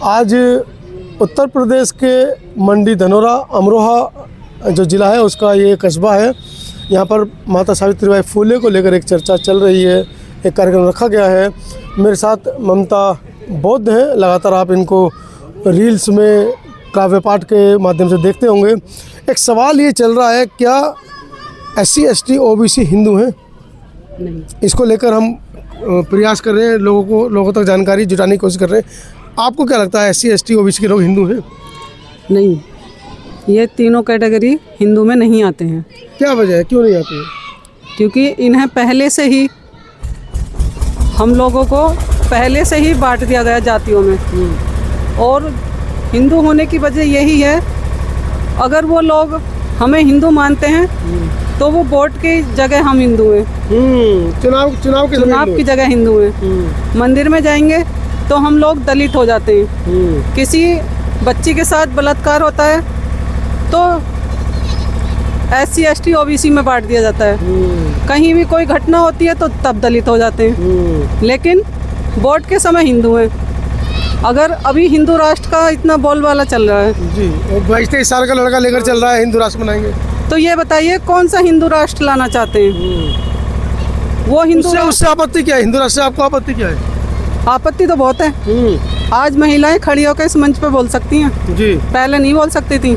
आज उत्तर प्रदेश के मंडी धनोरा अमरोहा जो ज़िला है उसका ये कस्बा है। यहाँ पर माता सावित्रीबाई फुले को लेकर एक चर्चा चल रही है, एक कार्यक्रम रखा गया है। मेरे साथ ममता बौद्ध हैं, लगातार आप इनको रील्स में काव्य पाठ के माध्यम से देखते होंगे। एक सवाल ये चल रहा है, क्या SC ST OBC हिंदू हैं? नहीं। इसको लेकर हम प्रयास कर रहे हैं, लोगों तक जानकारी जुटाने की कोशिश कर रहे हैं। आपको क्या लगता है SC ST OBC के लोग हिंदू हैं? नहीं, ये तीनों कैटेगरी हिंदू में नहीं आते हैं। क्या वजह है, क्यों नहीं आते हैं? क्योंकि इन्हें पहले से ही हम लोगों को पहले से ही बांट दिया गया जातियों में। और हिंदू होने की वजह यही है, अगर वो लोग हमें हिंदू मानते हैं तो वो वोट की जगह हम हिंदू हैं। चुनाव की जगह हिंदू हैं। मंदिर में जाएंगे तो हम लोग दलित हो जाते हैं। किसी बच्ची के साथ बलात्कार होता है तो SC ST OBC में बांट दिया जाता है। कहीं भी कोई घटना होती है तो तब दलित हो जाते हैं। लेकिन वोट के समय हिंदू हैं। अगर अभी हिंदू राष्ट्र का इतना बोलबाला चल रहा है जी, 22-23 साल का लड़का लेकर चल रहा है हिंदू राष्ट्र बनाएंगे, तो ये बताइए कौन सा हिंदू राष्ट्र लाना चाहते हैं? वो हिंदू उससे आपत्ति क्या है? हिंदू राष्ट्र से आपको आपत्ति क्या है? आपत्ति तो बहुत है। आज महिलाएं खड़ी होकर इस मंच पे बोल सकती हैं जी, पहले नहीं बोल सकती थी।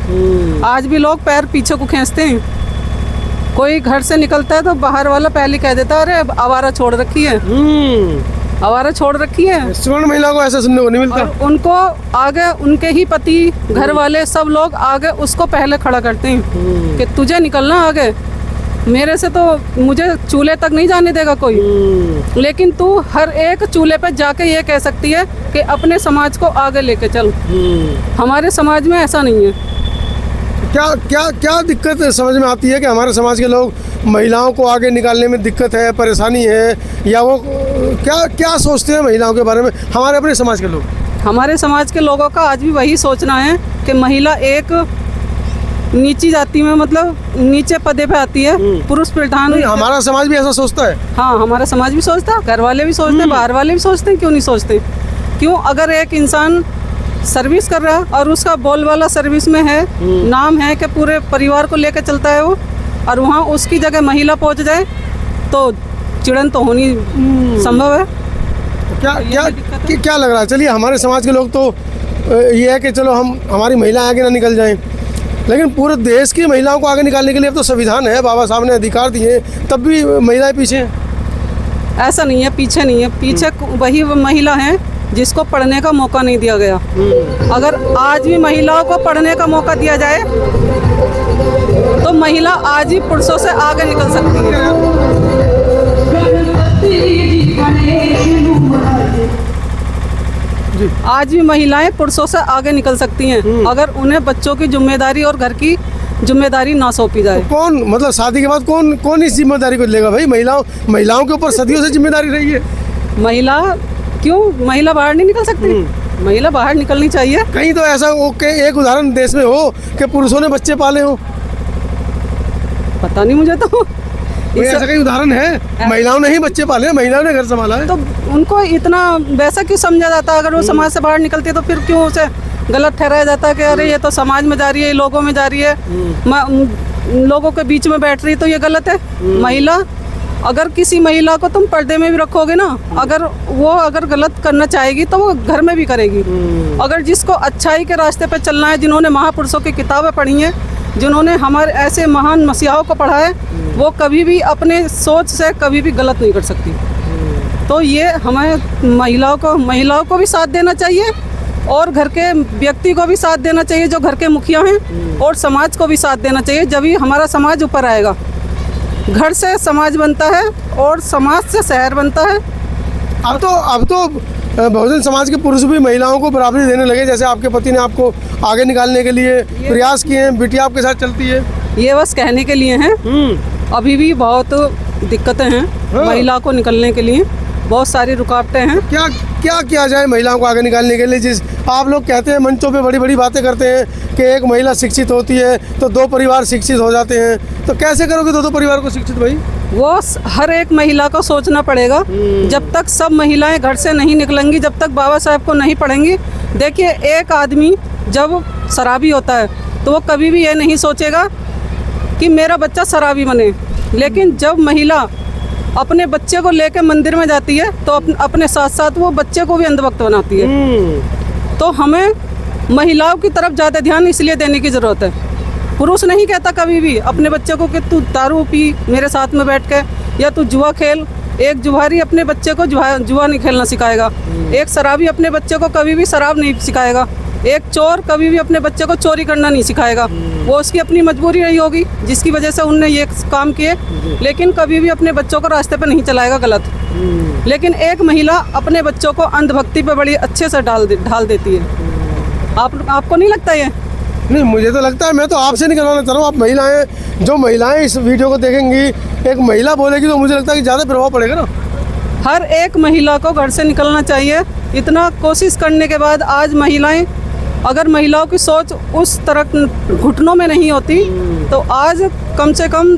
आज भी लोग पैर पीछे को खींचते हैं। कोई घर से निकलता है तो बाहर वाला पहले कह देता है, अरे आवारा छोड़ रखी है, आवारा छोड़ रखी है। सवर्ण महिला को ऐसा सुनने को नहीं मिलता। और उनको आगे उनके ही पति, घर वाले, सब लोग आगे उसको पहले खड़ा करते हैं कि तुझे निकलना आगे, मेरे से तो मुझे चूल्हे तक नहीं जाने देगा कोई। लेकिन तू हर एक चूल्हे पे जाके ये कह सकती है कि अपने समाज को आगे लेके चल। हमारे समाज में ऐसा नहीं है। क्या क्या क्या दिक्कत समझ में आती है कि हमारे समाज के लोग महिलाओं को आगे निकालने में दिक्कत है, परेशानी है, या वो क्या सोचते हैं महिलाओं के बारे में हमारे अपने समाज के लोग? हमारे समाज के लोगों का आज भी वही सोचना है कि महिला एक नीची जाति में, मतलब नीचे पदे पे आती है, पुरुष प्रधान। हमारा समाज भी ऐसा सोचता है। हाँ, हमारा समाज भी सोचता है, घर वाले भी सोचते हैं, बाहर वाले भी सोचते हैं। क्यों नहीं सोचते? क्यों? अगर एक इंसान सर्विस कर रहा है और उसका बोलबाला सर्विस में है, नाम है कि पूरे परिवार को लेकर चलता है वो, और वहाँ उसकी जगह महिला पहुँच जाए तो चिड़न तो होनी संभव है। क्या लग रहा है? चलिए, हमारे समाज के लोग तो ये है कि चलो हमारी महिलाएं आगे ना निकल जाएं, लेकिन पूरे देश की महिलाओं को आगे निकालने के लिए अब तो संविधान है, बाबा साहब ने अधिकार दिए, तब भी महिलाएं पीछे हैं। ऐसा नहीं है, पीछे नहीं है। पीछे वही महिला है जिसको पढ़ने का मौका नहीं दिया गया। अगर आज भी महिलाओं को पढ़ने का मौका दिया जाए तो महिला आज ही पुरुषों से आगे निकल सकती है। आज भी महिलाएं पुरुषों से आगे निकल सकती हैं अगर उन्हें बच्चों की जिम्मेदारी और घर की जिम्मेदारी ना सौंपी जाए। तो कौन, मतलब शादी के बाद कौन इस जिम्मेदारी को लेगा भाई? महिलाओं के ऊपर सदियों से जिम्मेदारी रही है। महिला बाहर नहीं निकल सकती? महिला बाहर निकलनी चाहिए। कहीं तो ऐसा एक उदाहरण देश में हो कि पुरुषों ने बच्चे पाले हो? पता नहीं मुझे तो। ऐसा कई उदाहरण है, महिलाओं ने ही बच्चे पाले, महिलाओं ने घर संभाला है। तो उनको इतना वैसा क्यों समझा जाता है? अगर वो समाज से बाहर निकलती है तो फिर क्यों उसे गलत ठहराया जाता है कि अरे ये तो समाज में जा रही है, लोगों में जा रही है, लोगों के बीच में बैठ रही है, तो ये गलत है। महिला, अगर किसी महिला को तुम पर्दे में भी रखोगे ना, अगर गलत करना चाहेगी तो वो घर में भी करेगी। अगर जिसको अच्छाई के रास्ते पे चलना है, जिन्होंने महापुरुषों की किताबें पढ़ी हैं, जिन्होंने हमारे ऐसे महान मसीहाओं को पढ़ा है, वो कभी भी अपने सोच से कभी भी गलत नहीं कर सकती। तो ये हमें महिलाओं को भी साथ देना चाहिए और घर के व्यक्ति को भी साथ देना चाहिए जो घर के मुखिया हैं, और समाज को भी साथ देना चाहिए। जब ही हमारा समाज ऊपर आएगा। घर से समाज बनता है और समाज से शहर बनता है। अब तो बहुजन समाज के पुरुष भी महिलाओं को बराबरी देने लगे। जैसे आपके पति ने आपको आगे निकालने के लिए प्रयास किए हैं, बिटिया आपके साथ चलती है। ये बस कहने के लिए हैं। अभी भी बहुत दिक्कतें हैं महिला को निकलने के लिए, बहुत सारी रुकावटें हैं। क्या किया जाए महिलाओं को आगे निकालने के लिए? जिस आप लोग कहते हैं, मंचों पे बड़ी बड़ी बातें करते हैं कि एक महिला शिक्षित होती है तो 2 परिवार शिक्षित हो जाते हैं, तो कैसे करोगे 2 परिवार को शिक्षित भाई? हर एक महिला को सोचना पड़ेगा। जब तक सब महिलाएं घर से नहीं निकलेंगी, जब तक बाबा साहब को नहीं पढ़ेंगी। देखिए, एक आदमी जब शराबी होता है तो वो कभी भी ये नहीं सोचेगा कि मेरा बच्चा शराबी बने, लेकिन जब महिला अपने बच्चे को लेकर मंदिर में जाती है तो अपने साथ साथ वो बच्चे को भी अंधभक्त बनाती है। तो हमें महिलाओं की तरफ ज़्यादा ध्यान इसलिए देने की ज़रूरत है। पुरुष नहीं कहता कभी भी अपने बच्चे को कि तू दारू पी मेरे साथ में बैठ के, या तू जुआ खेल। एक जुआरी अपने बच्चे को जुआ नहीं खेलना सिखाएगा। एक शराबी अपने बच्चे को कभी भी शराब नहीं सिखाएगा। एक चोर कभी भी अपने बच्चे को चोरी करना नहीं सिखाएगा। वो उसकी अपनी मजबूरी रही होगी जिसकी वजह से उनने ये काम किए, लेकिन कभी भी अपने बच्चों को रास्ते पर नहीं चलाएगा गलत। लेकिन एक महिला अपने बच्चों को अंधभक्ति पे बड़ी अच्छे से ढाल देती है। आपको नहीं लगता ये? नहीं, मुझे तो लगता है, मैं तो आपसे नहीं करवाना चाह रहा हूँ। आप महिलाएं, जो महिलाएं इस वीडियो को देखेंगी, एक महिला बोलेगी तो मुझे लगता है कि ज़्यादा प्रभाव पड़ेगा ना। हर एक महिला को घर से निकलना चाहिए। इतना कोशिश करने के बाद आज महिलाएं, अगर महिलाओं की सोच उस तरह घुटनों में नहीं होती तो आज कम से कम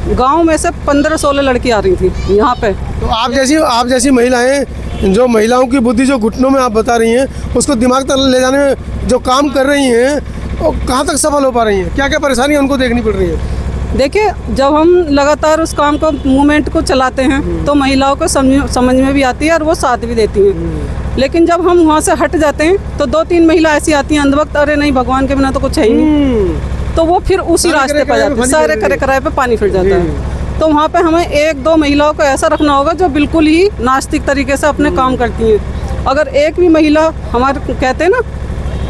गांव में से 15-16 लड़की आ रही थी यहाँ पे। तो आप जैसी महिलाएं, जो महिलाओं की बुद्धि जो घुटनों में आप बता रही हैं, उसको दिमाग तक ले जाने में जो काम कर रही हैं, वो कहाँ तक सफल हो पा रही हैं? क्या क्या परेशानियाँ उनको देखनी पड़ रही है? देखिए, जब हम लगातार उस काम को, मूवमेंट को चलाते हैं तो महिलाओं को समझ में भी आती है और वो साथ भी देती हैं। लेकिन जब हम वहाँ से हट जाते हैं तो 2-3 महिला ऐसी आती हैं अंधभक्त, अरे नहीं भगवान के बिना तो कुछ है ही नहीं, तो वो फिर उसी रास्ते पर जाते हैं, सारे करे कराए पे पानी फिर जाता है। तो वहाँ पे हमें 1-2 महिलाओं को ऐसा रखना होगा जो बिल्कुल ही नास्तिक तरीके से अपने काम करती हैं। अगर एक भी महिला, हमारे कहते हैं ना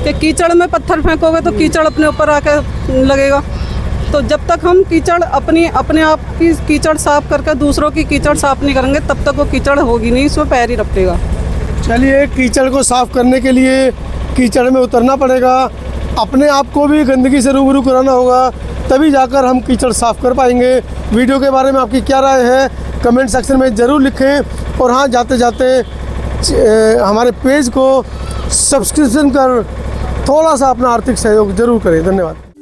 कि कीचड़ में पत्थर फेंकोगे तो कीचड़ अपने ऊपर आकर लगेगा, तो जब तक हम कीचड़ अपने आप की कीचड़ साफ करके दूसरों की कीचड़ साफ नहीं करेंगे तब तक वो कीचड़ होगी नहीं, उसमें पैर ही रखेगा। चलिए, कीचड़ को साफ करने के लिए कीचड़ में उतरना पड़ेगा, अपने आप को भी गंदगी से रूबरू कराना होगा, तभी जाकर हम कीचड़ साफ कर पाएंगे। वीडियो के बारे में आपकी क्या राय है कमेंट सेक्शन में ज़रूर लिखें। और हाँ, जाते जाते हमारे पेज को सब्सक्रिप्शन कर थोड़ा सा अपना आर्थिक सहयोग ज़रूर करें। धन्यवाद।